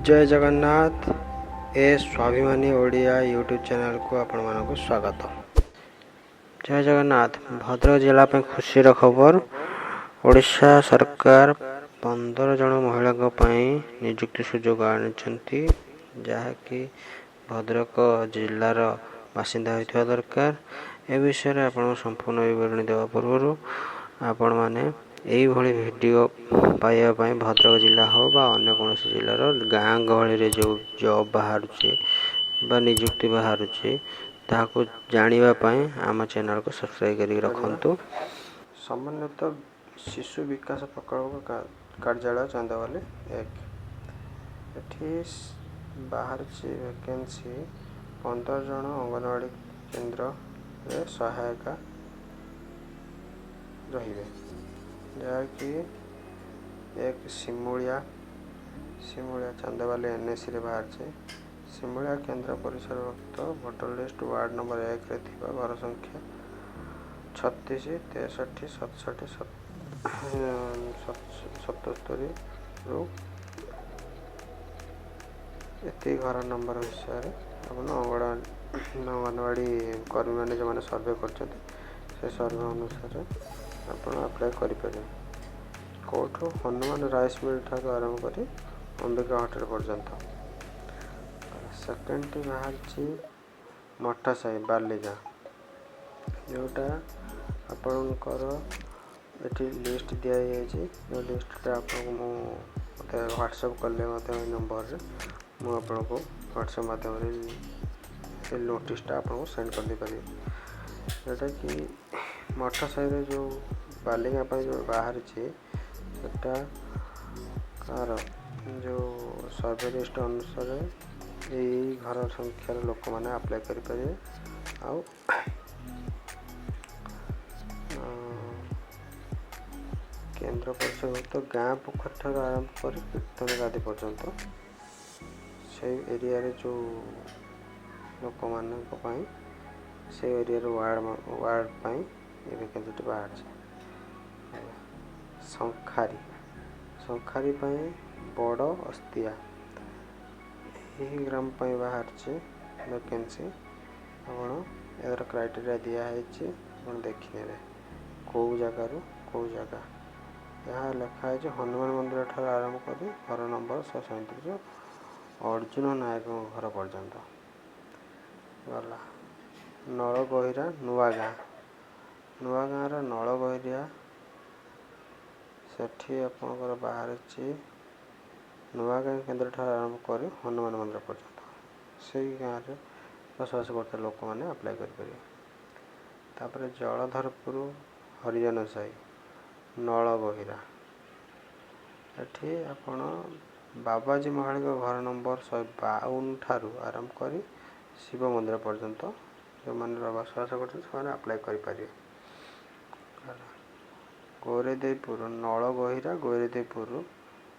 जय जगन्नाथ। ए स्वाभिमानी Odia YouTube channel को आपण मानक स्वागत। जय जगन्नाथ। भद्रक जिला पे खुशी खबर। ओडिशा सरकार 15 जन महिला नियुक्ति सुजोग आनी जहाँकि भद्रक जिलार बासिंदा होता दरकार। ए विषय में आपको संपूर्ण विवरणी देवा पूर्व आपण मैंने यही वीडियो पाइबापी भद्रक जिला हो बा अन्य कौन जिलार गाँ गहली जो जॉब बाहर निजुक्ति बाहर ताकू जानापी आम चैनल को सब्सक्राइब कर रखु। समन्वित शिशु विकास प्रकल्प कार्यालय चांदावाली 1 एठी बाहर वैकेंसी 15 जन अंगनवाड़ी केन्द्र रे सहायिका रहिबे जहाँकि एक सिमुलिया चांदावाली एनएसी रे बाहर सिमुलिया केन्द्र परिसरभुक्त भोटर लिस्ट वार्ड नंबर 1 रे थिबा घर संख्या 36 63 67 77 रु एति घर नंबर विषय अंगनवाड़ी कर्मी मैंने जो मैंने सर्वे कर सर्वे अनुसार आप अप्लाई करें। कौटू हनुमान राइस मिल ठाक आरंभ कर अंबिका होटेल पर्यंत। सेकेंड बाहर मठा साही बालिगा जोटा आपणकर ये लिस्ट दि जाइए। जो लिस्ट आपको मुझे व्हाट्सएप कले नंबर मुझे व्हाट्सएप माध्यम से नोटिसटा आपको सेंड कर दे पारे जोटा कि मठा साही जो बालिगा जो बाहर सेटा कार जो सर्वे लिस्ट अनुसार यही घर संख्यार लोक मैंने अप्लाई करें। आउ केन्द्र परिसरभुक्त गाँ पोखर ठार आरंभ कर कीर्तन गादी पर्यंत से एरिया रे जो लोक मान से एरिया वार्ड पाई ये वैकेंसी बाहर शंखारी बड़ अस्तिया यही ग्राम बाहर वैकेंसी यार क्राइटेरिया दिखाई देखने कौ जगार कौ जगह यहाँ लिखाई हनुमान मंदिर ठार आरंभ कर घर नंबर 137 अर्जुन नायक घर पर्यंत गला। नलगहिरा नुआ गाँव नलगहिरिया सेठी आपंकर बाहर नुआ गाँ केन्द्र ठार आरंभ कर हनुमान मंदिर पर्यंत से गाँव में बसवास करते लोक मैंने अप्लाई करें। जलधरपुर हरिजन साही नलगहिरा एठी आपण बाबाजी महाली घर नंबर 152 ठारू आरंभ कर शिव मंदिर पर्यंत जो मैंने बसवास करते अप्लाई करें। गौरीदेवपुर नलगहिरा गौरीदेवपुर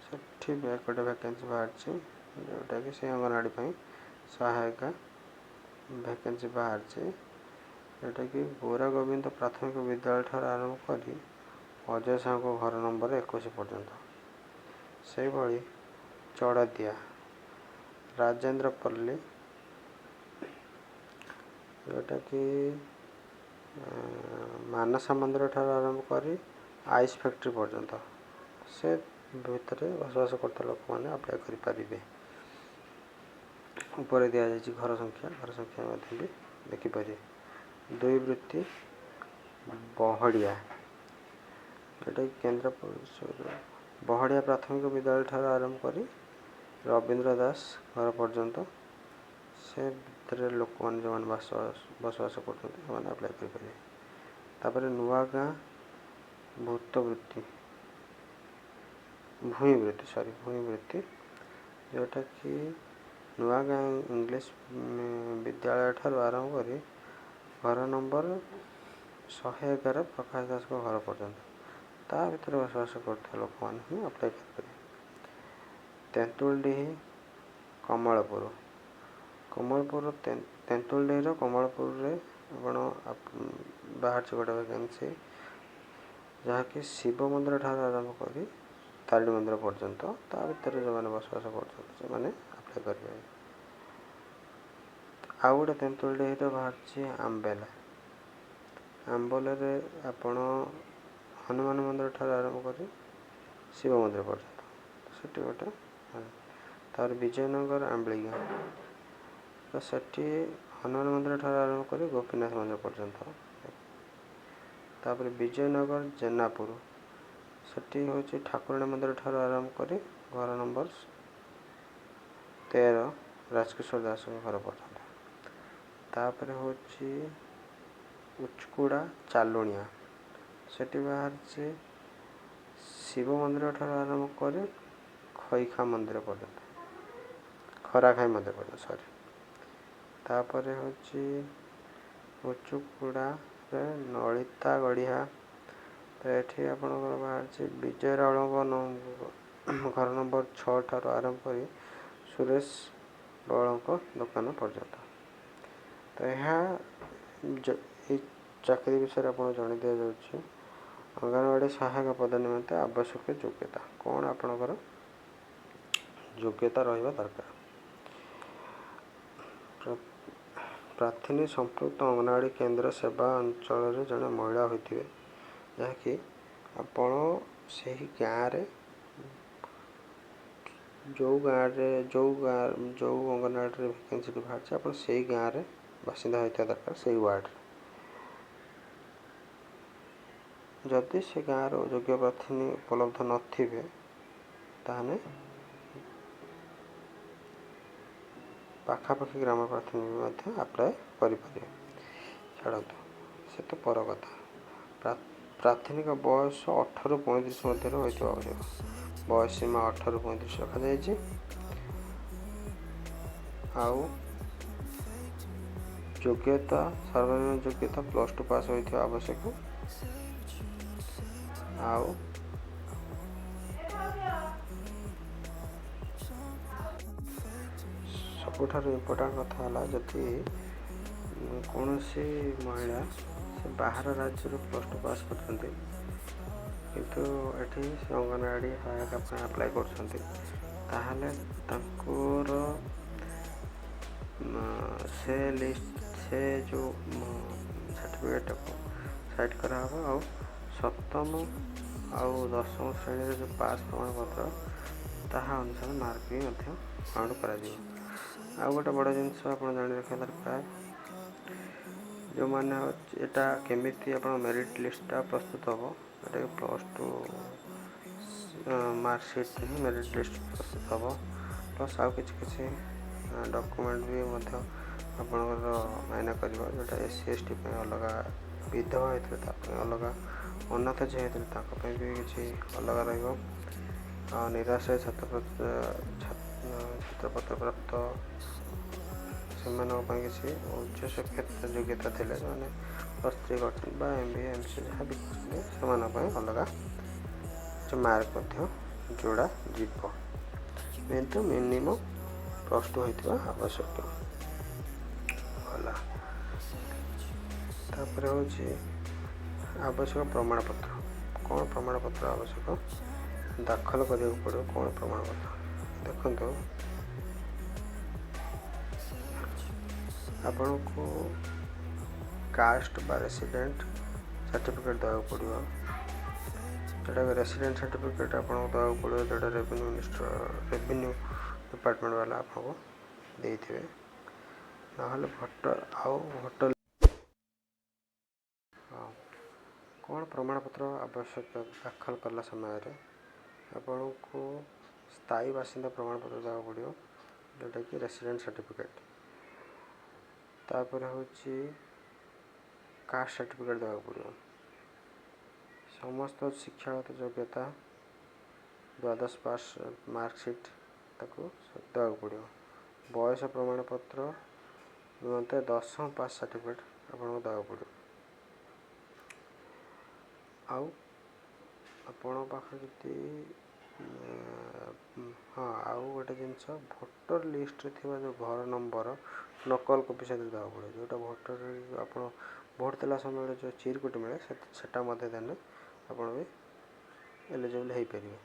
से गोटे वैकेंसी बाहर जोटा कि से अंगनवाड़ी सहायिका वैकेंसी बाहर जोटा कि गोरा गोविंद प्राथमिक विद्यालय ठार आरंभ कर अजय साहू घर नंबर 21 पर्यंत से भली चढ़दिया राजेंद्रपल्ली जोटा कि मानसा मंदिर ठार आरंभ कर आइस फैक्ट्री पर्यंत से भितर बसवास करते लोक मैंने अप्लाई करें। ऊपर दि जाए घर संख्या भी देखिपारे। 2 वृत्ति बहड़िया जोटा केन्द्र बहड़िया प्राथमिक विद्यालय ठार आरंभ कर रवींद्र दास घर पर्यंत से भितर लोक मैंने जो बसवास करते अप्लाई करें। नुआ गाँ भूई वृत्ति जोटा कि नुआ गाँ इंग्लिश विद्यालय ठार आरंभ कर घर नंबर 111 प्रकाश दास घर पर्यंत ता भर बसवास करते लोक मैंने अप्लाई करें। तेंतुलडीही कमलपुर तेंतुलडीर कमलपुर बाहर गोटे वैकेंसी जहाँकि शिव मंदिर ठार आरंभ कर ତାରିଣୀ ମନ୍ଦିର ପର୍ଯ୍ୟନ୍ତ ତା ଭିତରେ ଯେଉଁମାନେ ବସବାସ କରୁଛନ୍ତି ସେମାନେ ଆପ୍ଲାଏ କରିପାରିବେ। ଆଉ ଗୋଟେ ତେନ୍ତୁଳିରେ ବାହାରିଛି ଆମ୍ବେଲା। ଆମ୍ବଲାରେ ଆପଣ ହନୁମାନ ମନ୍ଦିର ଠାରୁ ଆରମ୍ଭ କରି ଶିବ ମନ୍ଦିର ପର୍ଯ୍ୟନ୍ତ ସେଠି ଗୋଟେ। ତାପରେ ବିଜୟନଗର ଆମ୍ବଳିଗାଁ, ତ ସେଠି ହନୁମାନ ମନ୍ଦିର ଠାରୁ ଆରମ୍ଭ କରି ଗୋପୀନାଥ ମନ୍ଦିର ପର୍ଯ୍ୟନ୍ତ। ତାପରେ ବିଜୟନଗର ଜେନାପୁର, ସେଠି ହେଉଛି ଠାକୁରାଣୀ ମନ୍ଦିର ଠାରୁ ଆରମ୍ଭ କରି ଘର ନମ୍ବର 13 ରାଜକିଶୋର ଦାସଙ୍କ ଘର ପର୍ଯ୍ୟନ୍ତ। ତାପରେ ହେଉଛି ଉଚକୁଡ଼ା ଚାଲୁଣିଆ, ସେଠି ବାହାରିଛି ଶିବ ମନ୍ଦିର ଠାରୁ ଆରମ୍ଭ କରି ଖଇଖା ମନ୍ଦିର ପର୍ଯ୍ୟନ୍ତ, ଖରାଖାଇ ମନ୍ଦିର ପର୍ଯ୍ୟନ୍ତ ତାପରେ ହେଉଛି ଉଚକୁଡ଼ାରେ ନଳିତା ଗଡ଼ିଆ, ତ ଏଠି ଆପଣଙ୍କର ବାହାରିଛି ବିଜୟ ରାଉଳଙ୍କ ଘର ନମ୍ବର 6 ଠାରୁ ଆରମ୍ଭ କରି ସୁରେଶ ବଳଙ୍କ ଦୋକାନ ପର୍ଯ୍ୟନ୍ତ। ତ ଏହା ଏଇ ଚାକିରି ବିଷୟରେ ଆପଣ ଜଣାଇ ଦିଆଯାଉଛି। ଅଙ୍ଗନବାଡ଼ି ସହାୟକ ପଦ ନିମନ୍ତେ ଆବଶ୍ୟକ ଯୋଗ୍ୟତା କ'ଣ? ଆପଣଙ୍କର ଯୋଗ୍ୟତା ରହିବା ଦରକାର। ପ୍ରାର୍ଥିନୀ ସମ୍ପୃକ୍ତ ଅଙ୍ଗନବାଡ଼ି କେନ୍ଦ୍ର ସେବା ଅଞ୍ଚଳରେ ଜଣେ ମହିଳା ହୋଇଥିବେ, ଯାହାକି ଆପଣ ସେହି ଗାଁରେ ଯେଉଁ ଅଙ୍ଗନବାଡ଼ିରେ ଭ୍ୟାକେନ୍ସିଟି ବାହାରିଛି ଆପଣ ସେଇ ଗାଁରେ ବାସିନ୍ଦା ହୋଇଥିବା ଦରକାର, ସେଇ ୱାର୍ଡ଼ରେ। ଯଦି ସେ ଗାଁର ଯୋଗ୍ୟ ପ୍ରାର୍ଥିନୀ ଉପଲବ୍ଧ ନଥିବେ ତାହେଲେ ପାଖାପାଖି ଗ୍ରାମ ପ୍ରାର୍ଥିନୀ ମଧ୍ୟ ଆପ୍ଲାଏ କରିପାରିବେ। ଛାଡ଼ନ୍ତୁ, ସେ ତ ପର କଥା। ପ୍ରାର୍ଥିନୀଙ୍କ ବୟସ 18ରୁ 35 ମଧ୍ୟରେ ହୋଇଥିବା ଆବଶ୍ୟକ। ବୟସ ସୀମା 18ରୁ 35 ରଖାଯାଇଛି। ଆଉ ଯୋଗ୍ୟତା, ସର୍ବନିମ୍ନ ଯୋଗ୍ୟତା +2 ପାସ୍ ହୋଇଥିବା ଆବଶ୍ୟକ। ଆଉ ସବୁଠାରୁ ଇମ୍ପୋର୍ଟାଣ୍ଟ କଥା ହେଲା, ଯଦି କୌଣସି ମହିଳା ସେ ବାହାର ରାଜ୍ୟରୁ +2 ପାସ୍ କରୁଛନ୍ତି କିନ୍ତୁ ଏଠି ସେ ଅଙ୍ଗନବାଡ଼ି ସହାୟିକା ପାଇଁ ଆପ୍ଲାଏ କରୁଛନ୍ତି, ତାହେଲେ ତାଙ୍କର ସେ ଯେଉଁ ସାର୍ଟିଫିକେଟ୍ଟାକୁ ସାଇଟ୍ କରାହେବ। ଆଉ 7ମ ଆଉ 10ମ ଶ୍ରେଣୀରେ ଯେଉଁ ପାସ୍ ପ୍ରମାଣପତ୍ର ତାହା ଅନୁସାରେ ମାର୍କ ବି ମଧ୍ୟ କାଉଣ୍ଟ କରାଯିବ। ଆଉ ଗୋଟେ ବଡ଼ ଜିନିଷ ଆପଣ ଜାଣି ରଖିବା ଦରକାର, ଯେଉଁମାନେ ଏଇଟା କେମିତି ଆପଣ ମେରିଟ୍ ଲିଷ୍ଟଟା ପ୍ରସ୍ତୁତ ହେବ, ଏଟାକି +2 ମାର୍କସିଟ୍ ହିଁ ମେରିଟ୍ ଲିଷ୍ଟ ପ୍ରସ୍ତୁତ ହେବ। ପ୍ଲସ୍ ଆଉ କିଛି ଡକୁମେଣ୍ଟ ବି ମଧ୍ୟ ଆପଣଙ୍କର ମାଇନା କରିବ, ଯେଉଁଟା SC/ST ପାଇଁ ଅଲଗା, ବିଧବା ହେଇଥିଲେ ତା ପାଇଁ ଅଲଗା, ଅନାଥ ଝିଅ ହେଇଥିଲେ ତାଙ୍କ ପାଇଁ ବି କିଛି ଅଲଗା ରହିବ। ଆଉ ନିରାଶ୍ରୟ ଛାତ୍ରପତ୍ର ପ୍ରାପ୍ତ ସେମାନଙ୍କ ପାଇଁ କିଛି ଉଚ୍ଚ ଶିକ୍ଷିତ ଯୋଗ୍ୟତା ଥିଲେ, ସେମାନେ +3 କରିଛନ୍ତି ବା MBA MCA ଯାହା ବି କରିଛନ୍ତି, ସେମାନଙ୍କ ପାଇଁ ଅଲଗା ମାର୍କ ମଧ୍ୟ ଯୋଡ଼ା ଯିବ। କିନ୍ତୁ ମିନିମମ୍ +2 ହୋଇଥିବା ଆବଶ୍ୟକ ହେଲା। ତାପରେ ହେଉଛି ଆବଶ୍ୟକ ପ୍ରମାଣପତ୍ର। କ'ଣ ପ୍ରମାଣପତ୍ର ଆବଶ୍ୟକ ଦାଖଲ କରିବାକୁ ପଡ଼ିବ? କ'ଣ ପ୍ରମାଣପତ୍ର? ଦେଖନ୍ତୁ, ଆପଣଙ୍କୁ କାଷ୍ଟ ବା ରେସିଡେଣ୍ଟ ସାର୍ଟିଫିକେଟ୍ ଦେବାକୁ ପଡ଼ିବ। ଯେଉଁଟାକି ରେସିଡେଣ୍ଟ ସାର୍ଟିଫିକେଟ୍ ଆପଣଙ୍କୁ ଦେବାକୁ ପଡ଼ିବ, ଯେଉଁଟା ରେଭିନ୍ୟୁ ଡିପାର୍ଟମେଣ୍ଟ ବାଲା ଆପଣଙ୍କୁ ଦେଇଥିବେ। ନହେଲେ ଭୋଟର କ'ଣ ପ୍ରମାଣପତ୍ର ଆବଶ୍ୟକ ଦାଖଲ କଲା ସମୟରେ ଆପଣଙ୍କୁ ସ୍ଥାୟୀ ବାସିନ୍ଦା ପ୍ରମାଣପତ୍ର ଦେବାକୁ ପଡ଼ିବ, ଯେଉଁଟାକି ରେସିଡେଣ୍ଟ ସାର୍ଟିଫିକେଟ୍। ତାପରେ ହେଉଛି କାଷ୍ଟ ସାର୍ଟିଫିକେଟ୍ ଦେବାକୁ ପଡ଼ିବ। ସମସ୍ତ ଶିକ୍ଷାଗତ ଯୋଗ୍ୟତା, ଦ୍ୱାଦଶ ପାସ୍ ମାର୍କସିଟ୍ ତାକୁ ଦେବାକୁ ପଡ଼ିବ। ବୟସ ପ୍ରମାଣପତ୍ର ନିମନ୍ତେ 10ମ ପାସ୍ ସାର୍ଟିଫିକେଟ୍ ଆପଣଙ୍କୁ ଦେବାକୁ ପଡ଼ିବ। ଆଉ ଆପଣଙ୍କ ପାଖରେ ଯଦି ଆଉ ଗୋଟେ ଜିନିଷ, ଭୋଟର ଲିଷ୍ଟରେ ଥିବା ଯେଉଁ ଘର ନମ୍ବର ନକଲ କପି ସେଥିରେ ଦେବାକୁ ପଡ଼ିବ। ଯେଉଁଟା ଭୋଟରରେ ଆପଣ ଭୋଟ ଦେଲା ସମୟରେ ଯେଉଁ ଚିରକୁଟି ମିଳେ, ସେଟା ମଧ୍ୟ ଦେଲେ ଆପଣ ବି ଏଲିଜିବଲ୍ ହୋଇପାରିବେ।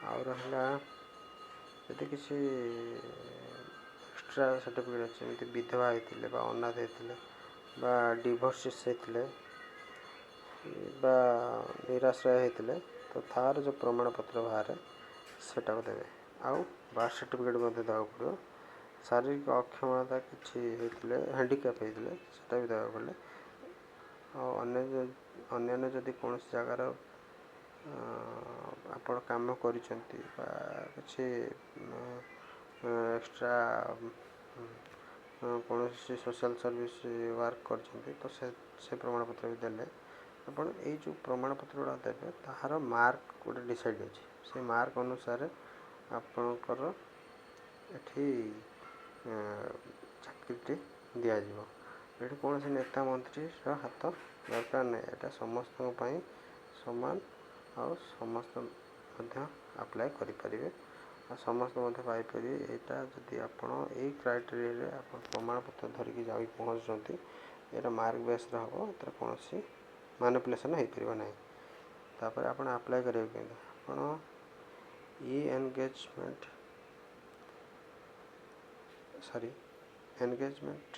आउ रहा यदि किसी एक्सट्रा सर्टिफिकेट अच्छे जमी विधवा होते अनाथ होते डिभोर्स होते निराश्रय होते तो तार जो प्रमाण पत्र बाहर सेटा देवे आउ बार्थ सर्टिफिकेट देवा पड़ो शारीरिक अक्षमता किसी हैंडिकैप होते सेटा भी देवा पड़े अन्य जदि कौन जगार आपण काम कर किसी एक्स्ट्रा कौन सोशल सर्विस वर्क कर तो से प्रमाण पत्र भी देले आपण ये जो प्रमाण पत्र गुड़ा देवे तार मार्क गोटे डिसाइड अच्छे से मार्क अनुसार आपणकर एठी चाकरी दिज्व ये कौन से नेता मंत्री हाथ दरकार नहीं यहाँ समस्त सामान आउ समस्त अप्लाई करें समस्त पाइपर यहाँ जदि आपण यही क्राइटेरिया आप प्रमाण पत्र धरिकी जा पहुँचुँच यहाँ मार्क बेस हम ये कौन मैनिपुलेशन हो पार ना तापर आप अप्लाई करेंगे केंद्र आप एनगेजमेंट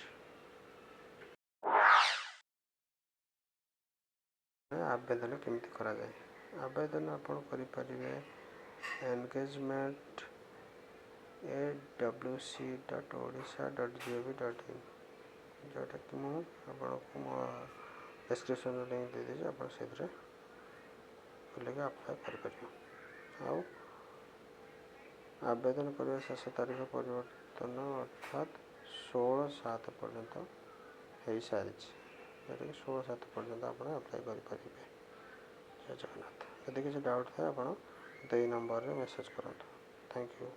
आवेदन केमती करा जाए आवेदन आपण करें एनगेजमेंट awc.odisha.gov.in जोटा कि मुझे मो डिस्क्रिप्शन लिंक दे दीजिए आप खोलिक अप्लाई कर आवेदन करने शेष तारीख परिवर्तन अर्थात 16/7 पर्यंत हो सारी जोटा कि 16/7 पर्यंत आप अप्लाई करेंगे। जय जगन्नाथ। यदि किसी डाउट था आप नंबर में मेसेज करूँ। Thank you.